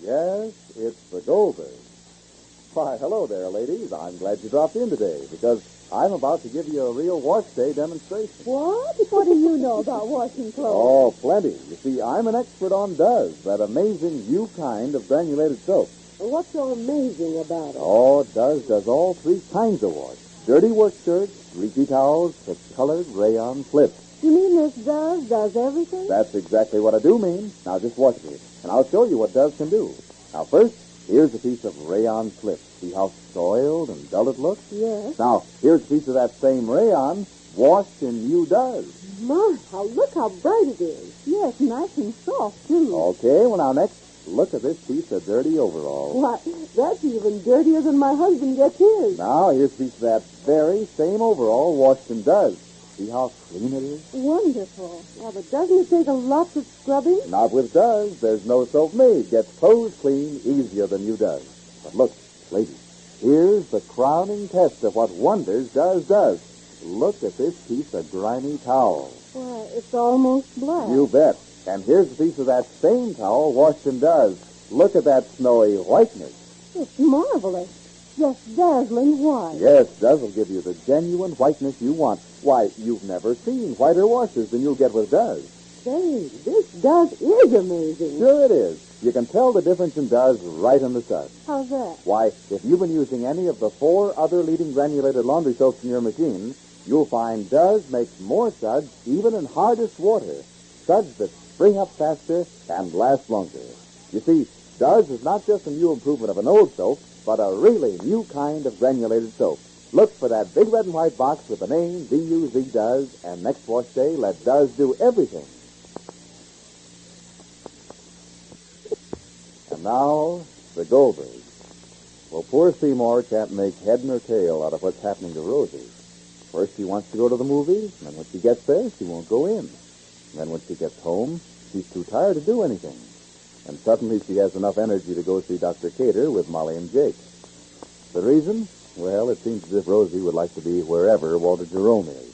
Yes, it's the Goldbergs. Why, hello there, ladies. I'm glad you dropped in today because I'm about to give you a real wash day demonstration. What? What do you know about washing clothes? Oh, plenty. You see, I'm an expert on Does, that amazing new kind of granulated soap. What's so amazing about it? Oh, does all three kinds of wash. Dirty work shirts, greasy towels, the colored rayon slips. You mean this does everything? That's exactly what I do mean. Now, just watch me, and I'll show you what Does can do. Now, first, here's a piece of rayon slip. See how soiled and dull it looks? Yes. Now, here's a piece of that same rayon washed in new Does. My, look how bright it is. Yes, nice and soft, too. Okay, well, now, next, look at this piece of dirty overall. Why, that's even dirtier than my husband gets his. Now, here's a piece of that very same overall washed in Does. See how clean it is? Wonderful. Yeah, but doesn't it take a lot of scrubbing? Not with Does. There's no soap made. Gets clothes clean easier than you Does. But look, ladies, here's the crowning test of what wonders Does. Look at this piece of grimy towel. Why, it's almost black. You bet. And here's a piece of that same towel washed in Does. Look at that snowy whiteness. It's marvelous. Just dazzling white. Yes, Does will give you the genuine whiteness you want. Why, you've never seen whiter washes than you'll get with Does. Say, this Does is amazing. Sure it is. You can tell the difference in Does right in the suds. How's that? Why, if you've been using any of the 4 other leading granulated laundry soaps in your machine, you'll find Does makes more suds even in hardest water. Suds that spring up faster and last longer. You see, Does is not just a new improvement of an old soap, but a really new kind of granulated soap. Look for that big red and white box with the name D-U-Z Does, and next wash day, let Does do everything. And now, the Goldbergs. Well, poor Seymour can't make head nor tail out of what's happening to Rosie. First, she wants to go to the movies, and then when she gets there, she won't go in. And then when she gets home, she's too tired to do anything. And suddenly she has enough energy to go see Dr. Cater with Molly and Jake. The reason? Well, it seems as if Rosie would like to be wherever Walter Jerome is.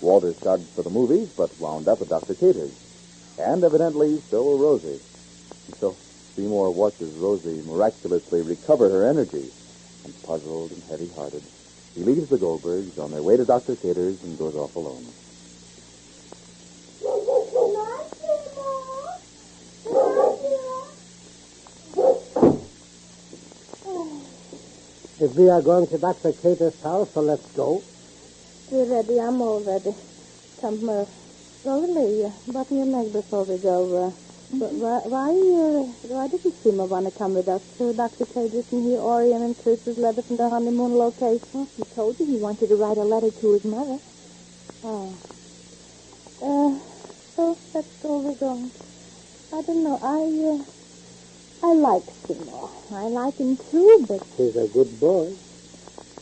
Walter started for the movies, but wound up at Dr. Cater's. And evidently, so will Rosie. And so Seymour watches Rosie miraculously recover her energy. And puzzled and heavy-hearted, he leaves the Goldbergs on their way to Dr. Cater's and goes off alone. If we are going to Dr. Cater's house, so let's go. We're ready. I'm all ready. Come, Rosalie, button your leg before we go. Why didn't Seymour want to come with us to Dr. Cater's and hear Orion and Chris's letter from the honeymoon location? He told you he wanted to write a letter to his mother. Oh. So that's where we're going. I don't know. I like Seymour. I like him too, but... He's a good boy.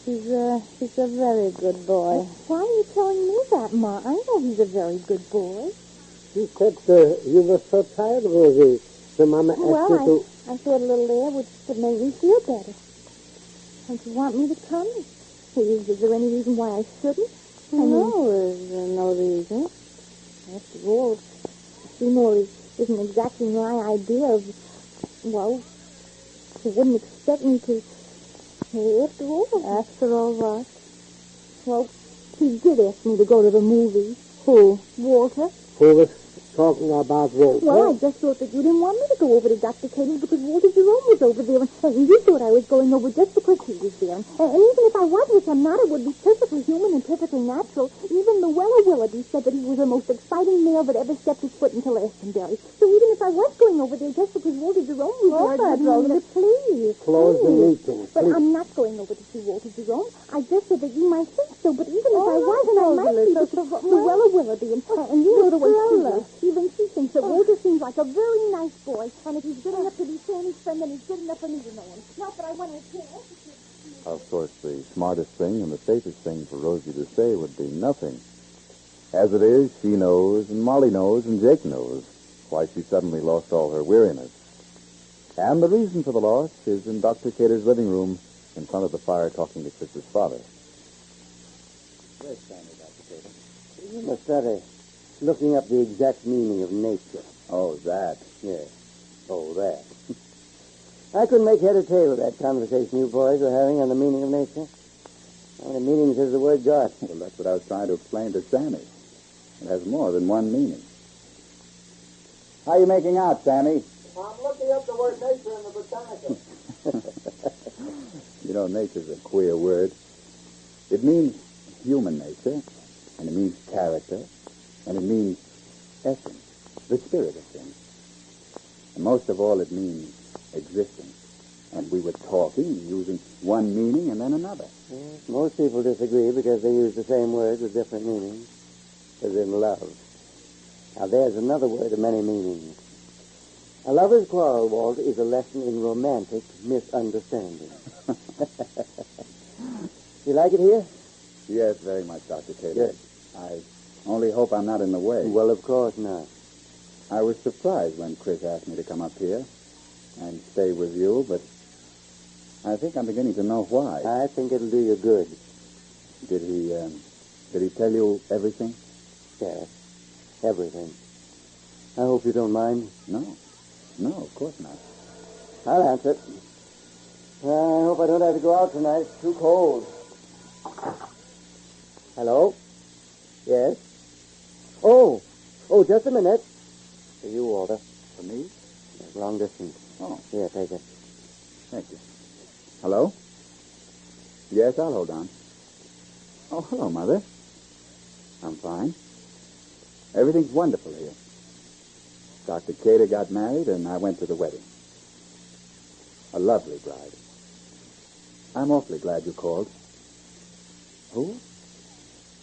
He's a very good boy. Why are you telling me that, Ma? I know he's a very good boy. You said you were so tired, Rosie. So Mama asked you to... I thought a little air would make me feel better. Don't you want me to come? Is there any reason why I shouldn't? No, there's no reason. After all, Seymour isn't exactly my idea of... Well, he wouldn't expect me to... After all what? Well, he did ask me to go to the movies. Who? Walter. Who was talking about Walter? Well, I just thought that you didn't want me to go over to Dr. Cater's because Walter Jerome was over there, and you thought I was going over just because he was there. And even if I was, which I'm not, it would be perfectly human and perfectly natural. Even the Weller Willoughby said that he was the most exciting male that ever stepped his foot into Glastonbury. So even if I was going over there just because Walter Jerome was there, Rosa, please. Close the meeting. But I'm not going over to see Walter Jerome. I just said that you might think so, but even if I was, and I might be, the Weller Willoughby, and you know the way she is. Even she thinks that Walter seems like a very nice boy, and if he's good enough to be Sandy's friend, then he's good enough for me to know him. Not that I want to... Of course, the smartest thing and the safest thing for Rosie to say would be nothing. As it is, she knows, and Molly knows, and Jake knows why she suddenly lost all her weariness. And the reason for the loss is in Dr. Cater's living room in front of the fire talking to Chris's father. Where's Sandy, Dr. Cater? You must study looking up the exact meaning of nature. Oh, that. Yes. Oh, that. I couldn't make head or tail of that conversation you boys were having on the meaning of nature. How many meanings has the word got? Well, that's what I was trying to explain to Sammy. It has more than one meaning. How are you making out, Sammy? I'm looking up the word nature in the botanical. You know, nature's a queer word. It means human nature, and it means character, and it means essence, the spirit of things. And most of all, it means existence. And we were talking, using one meaning and then another. Yes, most people disagree because they use the same word with different meanings, as in love. Now, there's another word of many meanings. A lover's quarrel, Walt, is a lesson in romantic misunderstanding. You like it here? Yes, very much, Dr. Cater. Good. I only hope I'm not in the way. Well, of course not. I was surprised when Chris asked me to come up here and stay with you, but I think I'm beginning to know why. I think it'll do you good. Did he tell you everything? Yes, everything. I hope you don't mind. No, of course not. I'll answer it. I hope I don't have to go out tonight. It's too cold. Hello? Yes? Oh, just a minute. For you, Walter. For me? Yes, long distance. Oh. Here, take it. Thank you. Hello? Yes, I'll hold on. Oh, hello, Mother. I'm fine. Everything's wonderful here. Dr. Cater got married, and I went to the wedding. A lovely bride. I'm awfully glad you called. Who?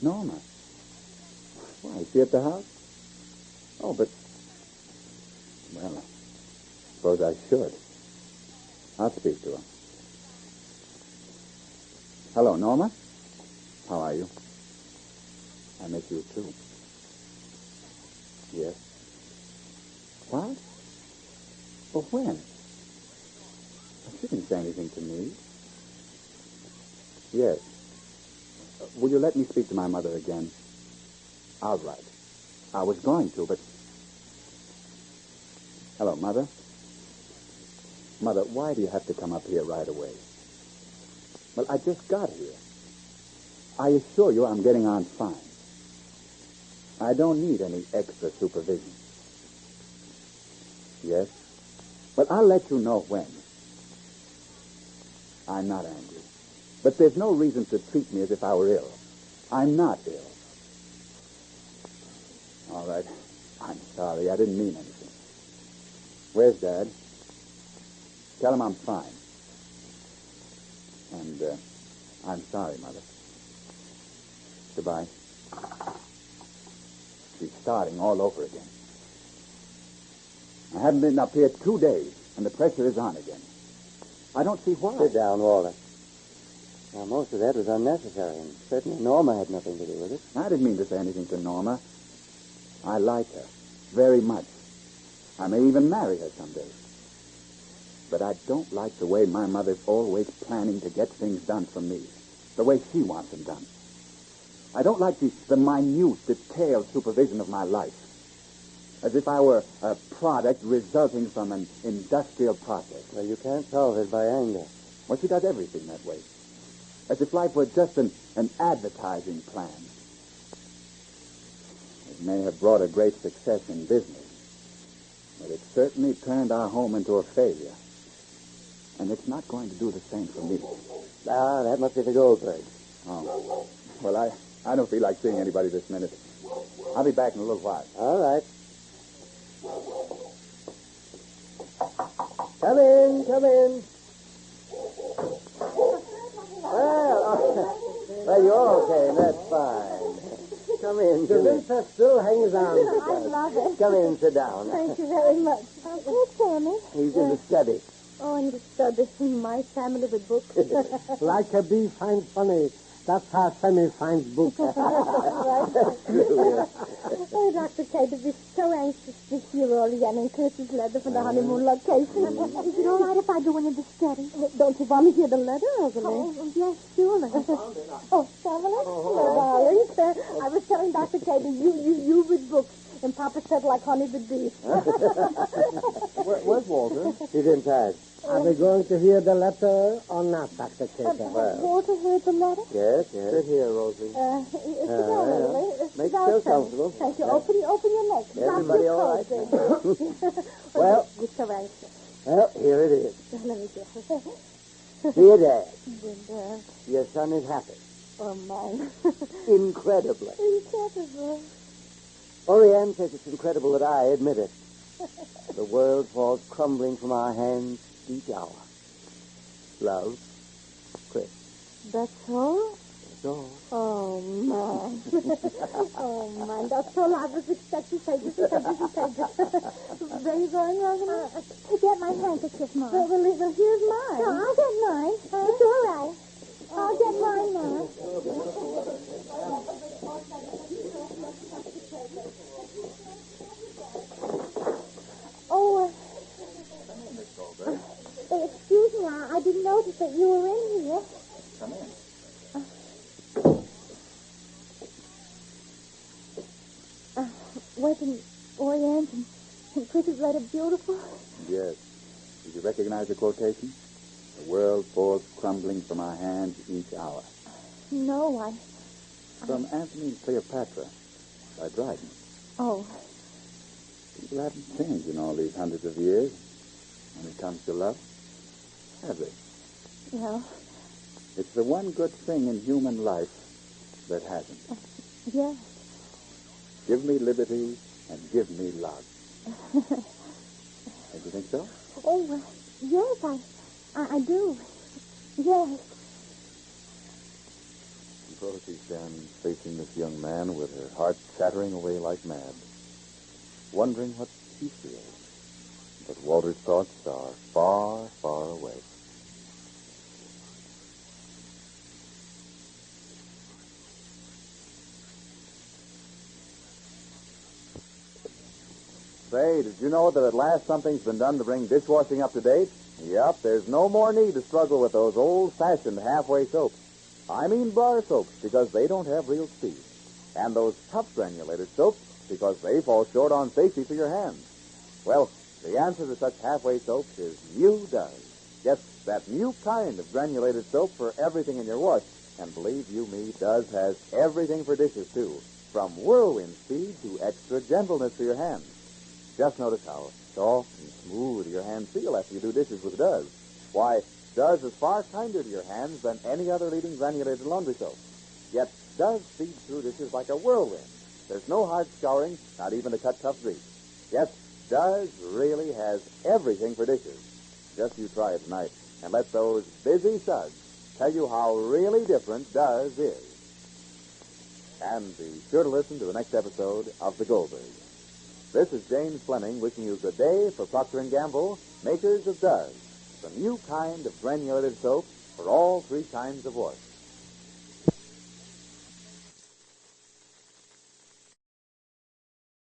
Norma. Why, is she at the house? Oh, but... Well, I suppose I should. I'll speak to her. Hello, Norma. How are you? I miss you, too. Yes. What? Well, when? She didn't say anything to me. Yes. Will you let me speak to my mother again? All right. I was going to, but... Hello, Mother. Mother, why do you have to come up here right away? Well, I just got here. I assure you I'm getting on fine. I don't need any extra supervision. Yes? But I'll let you know when. I'm not angry. But there's no reason to treat me as if I were ill. I'm not ill. All right. I'm sorry. I didn't mean anything. Where's Dad? Tell him I'm fine. And, I'm sorry, Mother. Goodbye. She's starting all over again. I haven't been up here 2 days, and the pressure is on again. I don't see why. Sit down, Walter. Now, most of that was unnecessary, and certainly Norma had nothing to do with it. I didn't mean to say anything to Norma. I like her very much. I may even marry her someday. But I don't like the way my mother's always planning to get things done for me, the way she wants them done. I don't like the minute, detailed supervision of my life, as if I were a product resulting from an industrial process. Well, you can't solve it by anger. Well, she does everything that way, as if life were just an advertising plan. It may have brought a great success in business, but it certainly turned our home into a failure. And it's not going to do the same for me. Ah, that must be the Goldbergs. Oh. Well, I don't feel like seeing anybody this minute. I'll be back in a little while. All right. Come in, come in. Well, you're okay. That's fine. Come in. The princess still hangs on. I love it. Come in, sit down. Thank you very much. Where's Sammy? He's in the study. Oh, in the study. My family with books. Like a bee finds honey. That's how Sammy finds books. Right. Oh, Dr. Cater, we're so anxious to hear Oriana and Chris's letter for the honeymoon location. Is it all right if I go into the study? Don't you want to hear the letter, Rosalie? Oh, yes, sure. Oh, Pamela? Hello, darling. I was telling Dr. Cater, you with books. And Papa said like honey the bee. Where's Walter? He's inside. Are we going to hear the letter or not, Dr. Cater? Walter heard the letter? Yes. Sit here, Rosie. It's Rosalie. Make yourself comfortable. Thank you. Open your neck. Everybody all right? Well, it's all right. Well, here it is. Let me get it. Dear Dad, Good, your son is happy. oh, man. Incredibly. Incredible. Oriane says it's incredible that I admit it. The world falls crumbling from our hands each hour. Love, Chris. That's all? That's all. Oh, man. Oh, man. That's all I was expecting. Pages. Where are you going, Rosalie? To get my handkerchief, Mom. Well, here's mine. No, I'll get mine. It's all right. I'll get mine now. Oh, Miss Goldberg. excuse me. I didn't notice that you were in here. Come in. Wasn't Oriane and Chris's letter beautiful? Yes. Did you recognize the quotation? The world falls crumbling from our hands each hour. No, I... From Antony and Cleopatra by Dryden. Oh, People haven't changed in all these hundreds of years when it comes to love, have they? well, It's the one good thing in human life that hasn't. yes. Give me liberty and give me love. Don't you think so? Oh, yes, I do. Yes. Rosie stands facing this young man with her heart chattering away like mad, wondering what he feels. But Walter's thoughts are far, far away. Say, did you know that at last something's been done to bring dishwashing up to date? Yep, there's no more need to struggle with those old-fashioned halfway soaps. I mean bar soaps, because they don't have real speed. And those tough granulated soaps, because they fall short on safety for your hands. Well, the answer to such halfway soaps is New Does. Yes, that new kind of granulated soap for everything in your wash. And believe you me, Does has everything for dishes, too. From whirlwind speed to extra gentleness for your hands. Just notice how soft and smooth your hands feel after you do dishes with Does. Why, Does is far kinder to your hands than any other leading granulated laundry soap. Yet Does feeds through dishes like a whirlwind. There's no hard scouring, not even to cut tough grease. Yes, Does really has everything for dishes. Just you try it tonight and let those busy suds tell you how really different Does is. And be sure to listen to the next episode of The Goldbergs. This is James Fleming wishing you good day for Procter & Gamble, makers of Does, the new kind of granulated soap for all three kinds of wash.